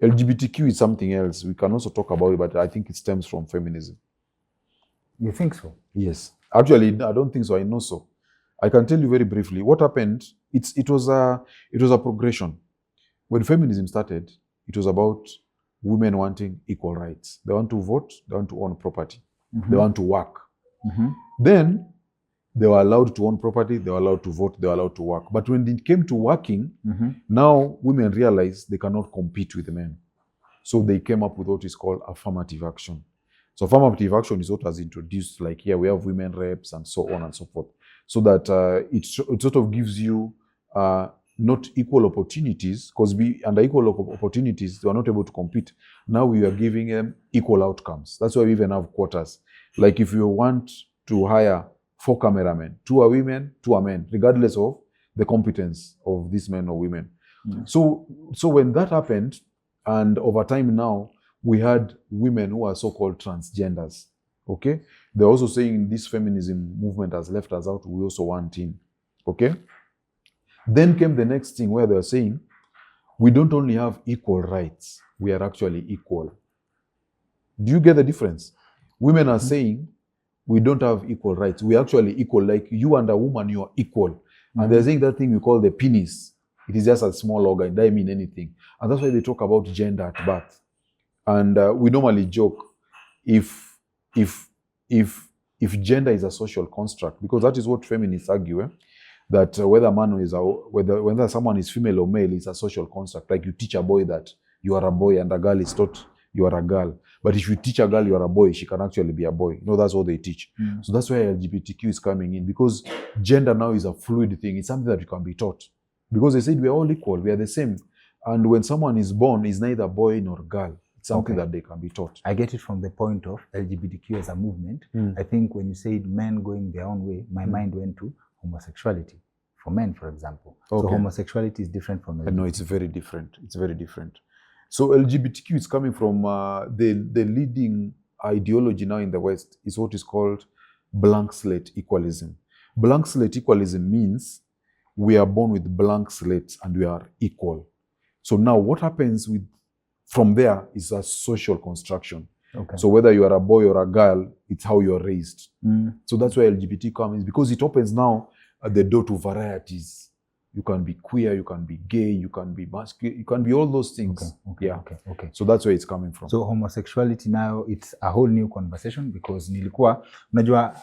LGBTQ is something else. We can also talk about it, but I think it stems from feminism. You think so? Yes. Actually, I don't think so. I know so. I can tell you very briefly what happened. It was a progression. When feminism started, it was about women wanting equal rights. They want to vote, they want to own property, they want to work. Then they were allowed to own property, they were allowed to vote, they were allowed to work. But when it came to working, now women realized they cannot compete with men. So they came up with what is called affirmative action. So affirmative action is what was introduced, like here we have women reps and so on and so forth. So that it sort of gives you not equal opportunities, because under equal opportunities, they are not able to compete. Now we are giving them equal outcomes. That's why we even have quotas. Like if you want to hire 4 cameramen, 2 are women, 2 are men, regardless of the competence of these men or women. So when that happened, and over time now, we had women who are so-called transgenders. Okay? They're also saying this feminism movement has left us out. We also want in. Okay? Then came the next thing where they're saying, we don't only have equal rights, we are actually equal. Do you get the difference? Women are saying, we don't have equal rights. We're actually equal. Like you and a woman, you are equal. And they're saying that thing we call the penis. It is just a small organ. It doesn't mean anything. And that's why they talk about gender at birth. And we normally joke if gender is a social construct, because that is what feminists argue, that whether someone is female or male is a social construct. Like you teach a boy that you are a boy, and a girl is taught you are a girl. But if you teach a girl you are a boy, she can actually be a boy. That's what they teach. So that's why LGBTQ is coming in, because gender now is a fluid thing. It's something that you can be taught. Because they said we are all equal, we are the same. And when someone is born, is neither boy nor girl. It's something that they can be taught. I get it from the point of LGBTQ as a movement. I think when you said men going their own way, my mind went to homosexuality. For men, for example. So homosexuality is different from LGBT. No, it's very different. It's very different. So LGBTQ is coming from the leading ideology now in the West is what is called blank slate equalism. Blank slate equalism means we are born with blank slates and we are equal. So now what happens from there is a social construction. So whether you are a boy or a girl, it's how you are raised. So that's why LGBT comes, because it opens now the door to varieties. You can be queer, you can be gay, you can be masculine, you can be all those things. Okay. So that's where it's coming from. So homosexuality now, it's a whole new conversation, because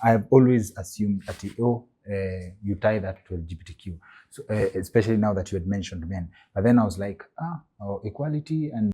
I've always assumed that you tie that to LGBTQ. So especially now that you had mentioned men. But then I was like, equality and